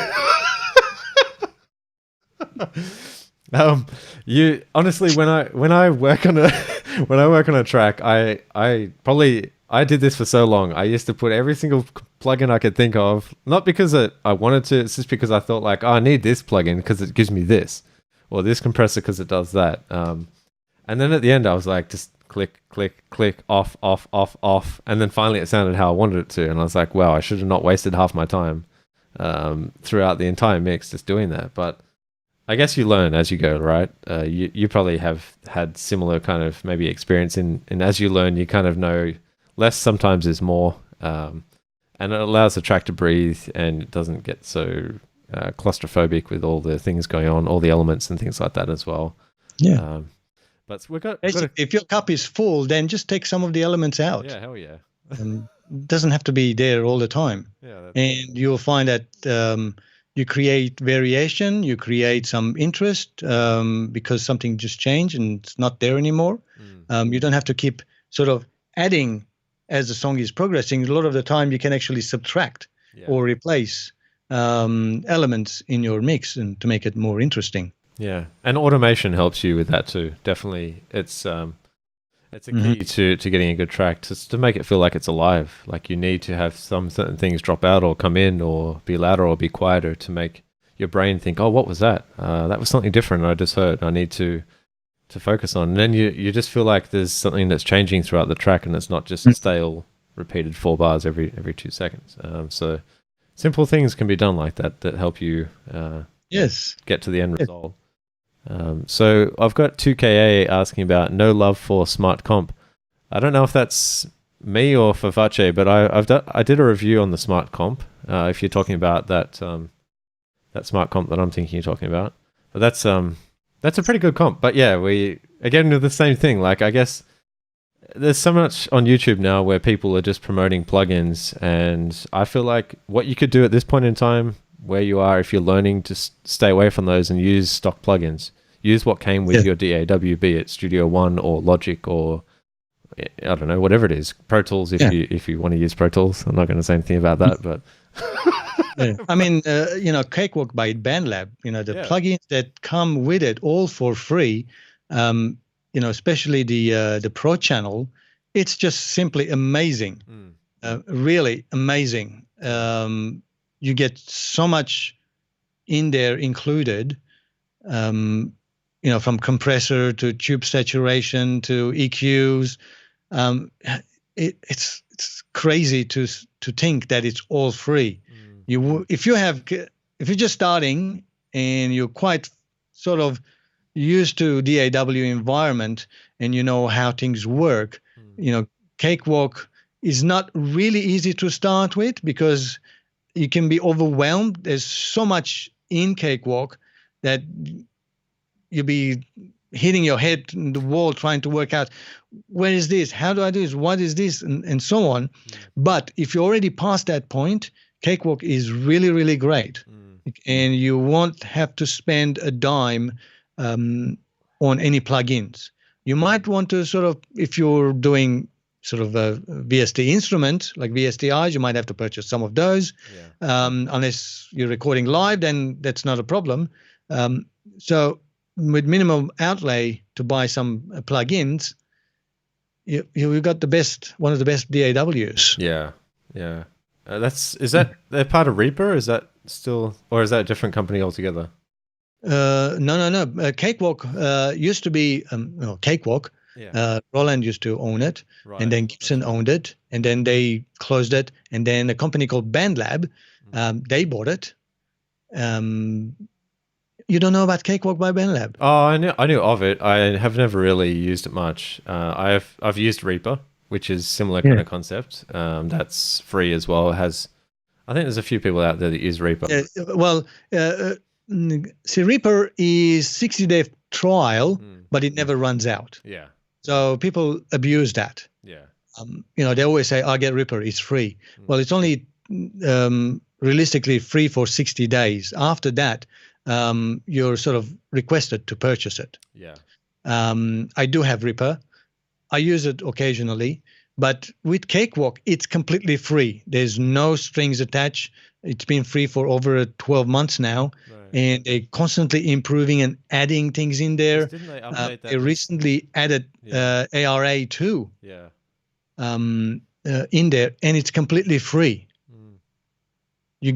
[SPEAKER 1] You honestly, when I work on a track, I did this for so long. I used to put every single plugin I could think of, not because I wanted to, it's just because I thought like, oh, I need this plugin because it gives me this, or this compressor because it does that. And then at the end, I was like, just click, off. And then finally it sounded how I wanted it to. And I was like, wow, I should have not wasted half my time throughout the entire mix just doing that. But I guess you learn as you go, right? You probably have had similar kind of maybe experience and as you learn, you kind of know less sometimes is more, and it allows the track to breathe and it doesn't get so claustrophobic with all the things going on, all the elements and things like that as well.
[SPEAKER 2] Yeah.
[SPEAKER 1] But we've got
[SPEAKER 2] if your cup is full, then just take some of the elements out.
[SPEAKER 1] Yeah, hell yeah.
[SPEAKER 2] It doesn't have to be there all the time.
[SPEAKER 1] Yeah,
[SPEAKER 2] and you'll find that you create variation, you create some interest because something just changed and it's not there anymore. You don't have to keep sort of adding as the song is progressing. A lot of the time you can actually subtract or replace elements in your mix and to make it more interesting.
[SPEAKER 1] Yeah, and automation helps you with that too. Definitely, it's a key to getting a good track, to make it feel like it's alive. Like you need to have some certain things drop out or come in or be louder or be quieter to make your brain think, oh, what was that? That was something different I just heard. I need to focus on. And then you just feel like there's something that's changing throughout the track, and it's not just a stale repeated 4 bars every 2 seconds. So simple things can be done like that help you get to the end result. So I've got 2KA asking about no love for smart comp. I don't know if that's me or for Vache, but I did a review on the smart comp. If you're talking about that smart comp that I'm thinking you're talking about, but that's a pretty good comp. But yeah, we again do the same thing. Like I guess there's so much on YouTube now where people are just promoting plugins, and I feel like what you could do at this point in time, where you are, if you're learning to stay away from those and use stock plugins, use what came with your DAW, be it Studio One or Logic or I don't know, whatever it is, Pro Tools. If you want to use Pro Tools, I'm not going to say anything about that, but
[SPEAKER 2] I mean, Cakewalk by BandLab, the plugins that come with it all for free, especially the Pro channel, it's just simply amazing, really amazing. You get so much in there included, from compressor to tube saturation to EQs. It's crazy to think that it's all free. If you're just starting and you're quite sort of used to DAW environment and you know how things work, Cakewalk is not really easy to start with because you can be overwhelmed. There's so much in Cakewalk that you'll be hitting your head in the wall trying to work out, where is this? How do I do this? What is this? And so on. But if you're already past that point, Cakewalk is really, really great. And you won't have to spend a dime on any plugins. You might want to sort of, if you're doing sort of a VST instrument like VSTIs, you might have to purchase some of those. Unless you're recording live, then that's not a problem. So with minimum outlay to buy some plugins, you've got one of the best DAWs.
[SPEAKER 1] Yeah. Is that they're part of Reaper? Is that still, or is that a different company altogether?
[SPEAKER 2] No. Cakewalk used to be Cakewalk. Roland used to own it, and then Gibson owned it, and then they closed it, and then a company called BandLab, they bought it. You don't know about Cakewalk by BandLab?
[SPEAKER 1] Oh, I knew of it. I have never really used it much. I've used Reaper, which is similar kind of concept. That's free as well. I think there's a few people out there that use Reaper.
[SPEAKER 2] See, Reaper is 60-day trial, but it never runs out.
[SPEAKER 1] Yeah.
[SPEAKER 2] So people abuse that.
[SPEAKER 1] Yeah.
[SPEAKER 2] They always say, "I get Reaper, it's free." Well, it's only realistically free for 60 days. After that, you're sort of requested to purchase it.
[SPEAKER 1] Yeah.
[SPEAKER 2] I do have Reaper. I use it occasionally, but with Cakewalk, it's completely free. There's no strings attached. It's been free for over 12 months now, and they're constantly improving and adding things in there.
[SPEAKER 1] Didn't they update that?
[SPEAKER 2] They recently added ARA too.
[SPEAKER 1] Yeah.
[SPEAKER 2] In there, and it's completely free. You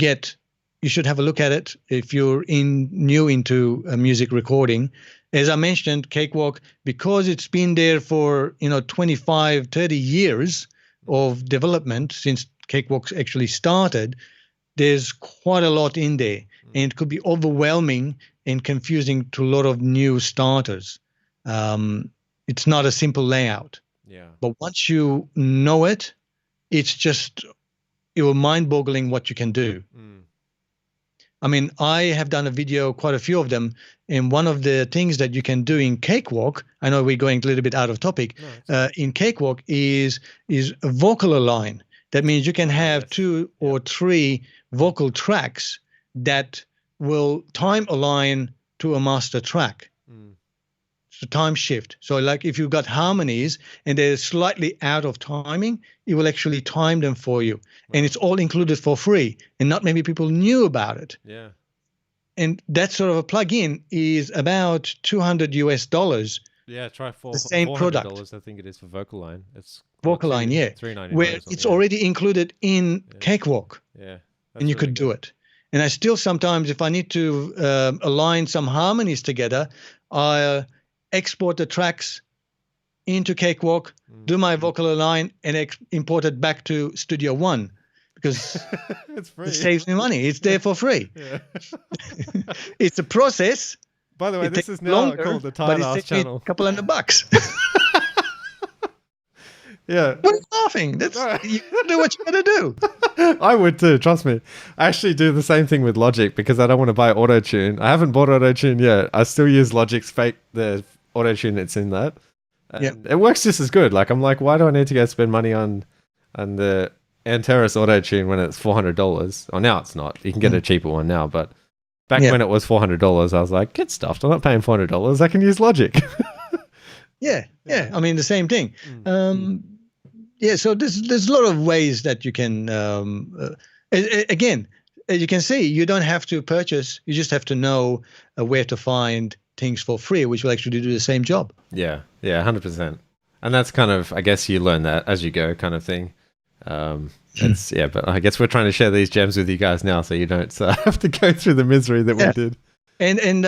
[SPEAKER 2] should have a look at it if you're new into music recording. As I mentioned, Cakewalk, because it's been there for 25, 30 years of development since Cakewalk actually started, there's quite a lot in there, and it could be overwhelming and confusing to a lot of new starters. It's not a simple layout.
[SPEAKER 1] Yeah.
[SPEAKER 2] But once you know it, you're mind-boggling what you can do. I mean, I have done a video, quite a few of them, and one of the things that you can do in Cakewalk, I know we're going a little bit out of topic, in Cakewalk is a vocal align. That means you can have 2 or 3 vocal tracks that will time align to a master track. It's a time shift. So like if you've got harmonies and they're slightly out of timing, it will actually time them for you. And it's all included for free. And not many people knew about it.
[SPEAKER 1] Yeah.
[SPEAKER 2] And that sort of a plugin is about $200.
[SPEAKER 1] Yeah, try
[SPEAKER 2] the same product.
[SPEAKER 1] $400, I think it is for Vocaline. It's
[SPEAKER 2] Vocaline, yeah.
[SPEAKER 1] $3.99.
[SPEAKER 2] Where it's already included in Cakewalk.
[SPEAKER 1] Yeah.
[SPEAKER 2] And you could do it. And I still sometimes, if I need to align some harmonies together, I export the tracks into Cakewalk, do my vocal align, and import it back to Studio One because
[SPEAKER 1] it's free.
[SPEAKER 2] It saves me money. It's there for free.
[SPEAKER 1] Yeah.
[SPEAKER 2] It's a process.
[SPEAKER 1] By the way, this is now
[SPEAKER 2] longer,
[SPEAKER 1] called the
[SPEAKER 2] but
[SPEAKER 1] Tight Ass channel.
[SPEAKER 2] A couple $100.
[SPEAKER 1] Yeah.
[SPEAKER 2] What are you laughing? You gotta do what you gotta do.
[SPEAKER 1] I would too, trust me. I actually do the same thing with Logic because I don't want to buy auto-tune. I haven't bought auto-tune yet. I still use Logic's the auto-tune that's in that. And it works just as good. Like, I'm like, why do I need to go spend money on the Antelope auto-tune when it's $400? Or now it's not. You can get a cheaper one now, but back when it was $400, I was like, get stuffed. I'm not paying $400. I can use Logic.
[SPEAKER 2] Yeah. I mean, the same thing. So there's a lot of ways that you can, again, as you can see, you don't have to purchase. You just have to know where to find things for free, which will actually do the same job.
[SPEAKER 1] Yeah, 100%. And that's kind of, I guess you learn that as you go kind of thing. But I guess we're trying to share these gems with you guys now so you don't have to go through the misery that we did.
[SPEAKER 2] And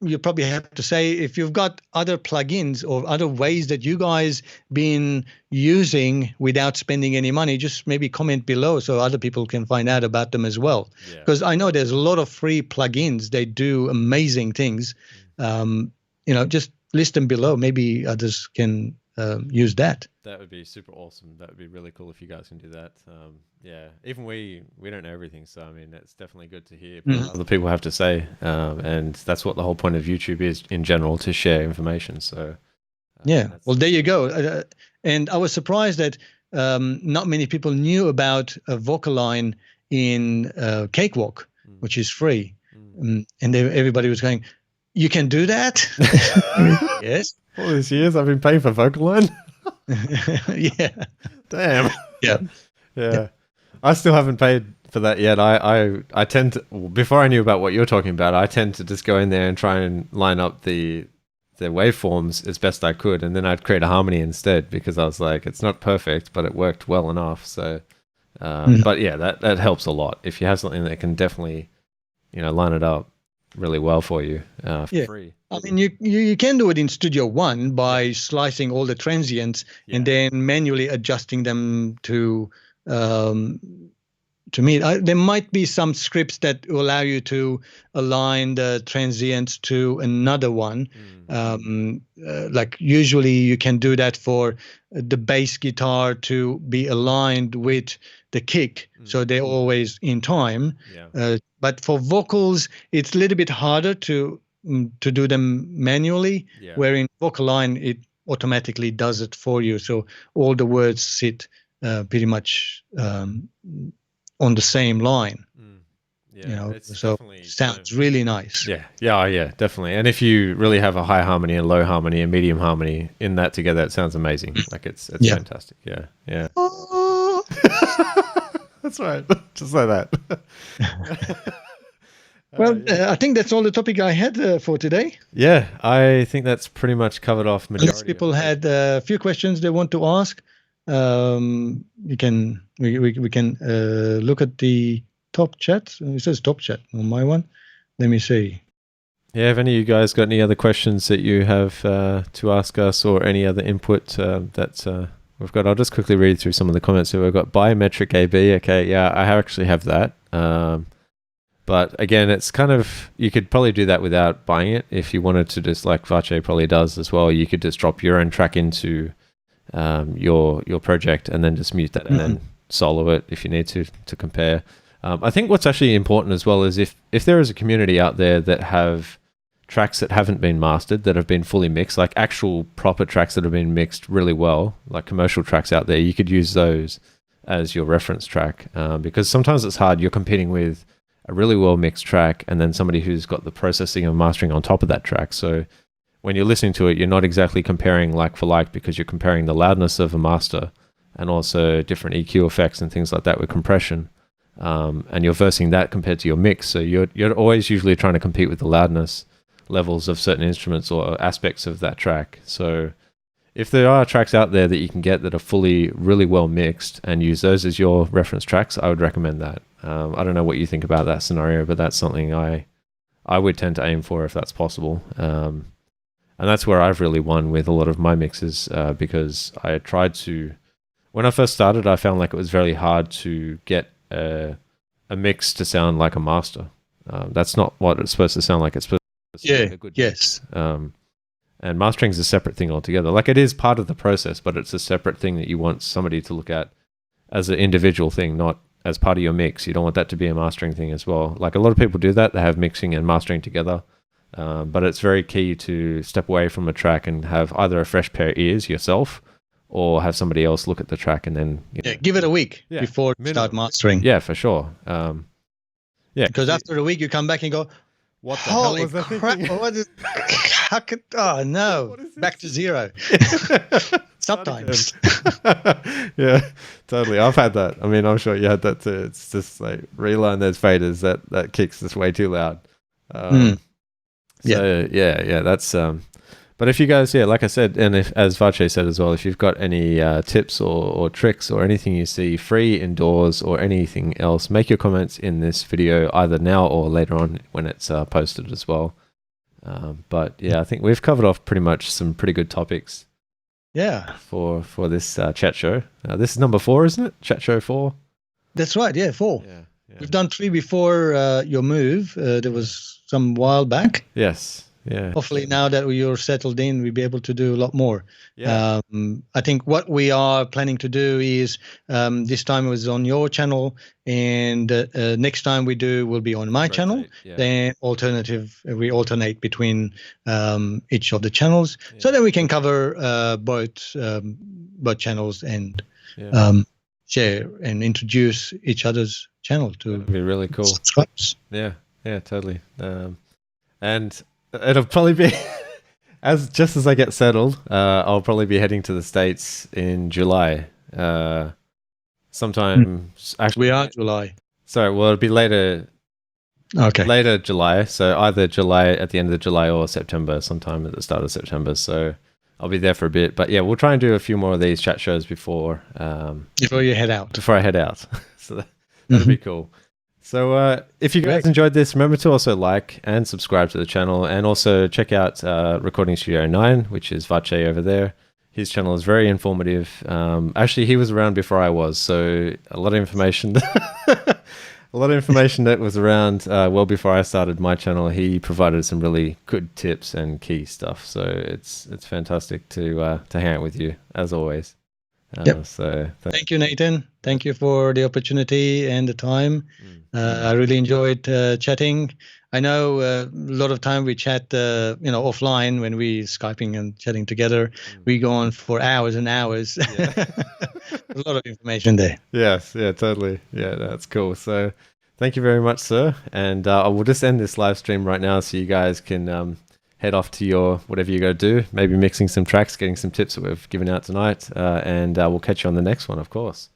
[SPEAKER 2] you probably have to say, if you've got other plugins or other ways that you guys been using without spending any money, just maybe comment below so other people can find out about them as well. Because I know there's a lot of free plugins. They do amazing things. Just list them below. Maybe others can use that.
[SPEAKER 1] That would be super awesome. That would be really cool if you guys can do that. Even we don't know everything, so I mean it's definitely good to hear what other people have to say, and that's what the whole point of YouTube is in general, to share information. So well, there you go. And I was surprised that not many people knew about a Vocaline in Cakewalk, which is free, and everybody was going, "You can do that?" Yes. All these years I've been paying for Vocaline.
[SPEAKER 2] Yeah.
[SPEAKER 1] Damn.
[SPEAKER 2] Yeah.
[SPEAKER 1] I still haven't paid for that yet. I tend to, before I knew about what you're talking about, I tend to just go in there and try and line up the waveforms as best I could, and then I'd create a harmony instead because I was like, it's not perfect, but it worked well enough. So, but yeah, that helps a lot if you have something that can definitely, line it up really well for you for free.
[SPEAKER 2] I mean, you can do it in Studio One by slicing all the transients and then manually adjusting them to to me. There might be some scripts that will allow you to align the transients to another one. Like usually you can do that for the bass guitar to be aligned with the kick, so they're always in time. But for vocals, it's a little bit harder to do them manually, where in Vocaline it automatically does it for you. So all the words sit pretty much on the same line. So sounds really nice.
[SPEAKER 1] Yeah, definitely. And if you really have a high harmony and low harmony and medium harmony in that together, it sounds amazing. Like it's fantastic. Yeah.
[SPEAKER 2] Oh.
[SPEAKER 1] That's right. Just like that.
[SPEAKER 2] Well, I think that's all the topic I had for today.
[SPEAKER 1] Yeah, I think that's pretty much covered off majority.
[SPEAKER 2] Unless people had a few questions they want to ask, we can look at the top chat. It says top chat on my one. Let me see.
[SPEAKER 1] Yeah, have any of you guys got any other questions that you have to ask us, or any other input that we've got? I'll just quickly read through some of the comments. So we've got biometric AB. Okay, yeah, I actually have that. But again, it's kind of, you could probably do that without buying it. If you wanted to, just like Vache probably does as well, you could just drop your own track into your project and then just mute that and then solo it if you need to compare. I think what's actually important as well is if there is a community out there that have tracks that haven't been mastered, that have been fully mixed, like actual proper tracks that have been mixed really well, like commercial tracks out there, you could use those as your reference track, because sometimes it's hard. You're competing with a really well mixed track and then somebody who's got the processing and mastering on top of that track. So when you're listening to it, you're not exactly comparing like for like, because you're comparing the loudness of a master and also different EQ effects and things like that with compression. And you're versing that compared to your mix. So you're always usually trying to compete with the loudness levels of certain instruments or aspects of that track. So if there are tracks out there that you can get that are fully really well mixed and use those as your reference tracks, I would recommend that. I don't know what you think about that scenario, but that's something I would tend to aim for if that's possible. And that's where I've really won with a lot of my mixes, because I tried to, when I first started, I found like it was very hard to get a mix to sound like a master. That's not what it's supposed to sound like. It's supposed to sound like a good mix. And mastering is a separate thing altogether. Like it is part of the process, but it's a separate thing that you want somebody to look at as an individual thing, not as part of your mix. You don't want that to be a mastering thing as well. Like a lot of people do that. They have mixing and mastering together. But it's very key to step away from a track and have either a fresh pair of ears yourself, or have somebody else look at the track and then
[SPEAKER 2] give it a week before start mastering.
[SPEAKER 1] Yeah, for sure.
[SPEAKER 2] Because after a week you come back and go,
[SPEAKER 1] what the hell was that
[SPEAKER 2] crap? What is? How could? Oh no! Back to zero. Sometimes.
[SPEAKER 1] Yeah, totally. I've had that. I mean, I'm sure you had that too. It's just like reline those faders. That kicks just way too loud. So yeah. That's But if you guys, like I said, and if, as Vache said as well, if you've got any tips or tricks or anything you see free indoors or anything else, make your comments in this video either now or later on when it's posted as well. But yeah, I think we've covered off pretty much some pretty good topics.
[SPEAKER 2] Yeah.
[SPEAKER 1] For this chat show. This is number 4, isn't it? Chat show 4.
[SPEAKER 2] That's right. Yeah, 4.
[SPEAKER 1] Yeah.
[SPEAKER 2] We've done 3 before your move. There was some while back.
[SPEAKER 1] Yes. Yeah.
[SPEAKER 2] Hopefully now that you're settled in, we'll be able to do a lot more.
[SPEAKER 1] Yeah.
[SPEAKER 2] I think what we are planning to do is this time it was on your channel, and next time we do will be on my channel. Yeah. Then we alternate between each of the channels, so that we can cover both channels and share and introduce each other's channel to.
[SPEAKER 1] That'd be really cool.
[SPEAKER 2] Subscribers.
[SPEAKER 1] Yeah, totally. And it'll probably be just as I get settled, I'll probably be heading to the States in July. Sometime actually,
[SPEAKER 2] we are July.
[SPEAKER 1] Sorry, well, it'll be later.
[SPEAKER 2] Okay.
[SPEAKER 1] Later July. So either July at the end of July or September, sometime at the start of September. So I'll be there for a bit. But yeah, we'll try and do a few more of these chat shows before
[SPEAKER 2] you head out.
[SPEAKER 1] Before I head out. So that'll be cool. So if you guys enjoyed this, remember to also like and subscribe to the channel, and also check out Recording Studio 9, which is Vache over there. His channel is very informative. Actually, he was around before I was, so a lot of information a lot of information that was around well before I started my channel. He provided some really good tips and key stuff. So it's fantastic to hang out with you as always.
[SPEAKER 2] Yep.
[SPEAKER 1] So
[SPEAKER 2] thank you, Nathan. Thank you for the opportunity and the time. I really enjoyed chatting. I know a lot of time we chat, offline when we Skyping and chatting together. We go on for hours and hours. Yeah. A lot of information there.
[SPEAKER 1] Yes, yeah, totally. Yeah, that's cool. So thank you very much, sir. And I will just end this live stream right now so you guys can head off to your whatever you go do, maybe mixing some tracks, getting some tips that we've given out tonight, and we'll catch you on the next one, of course.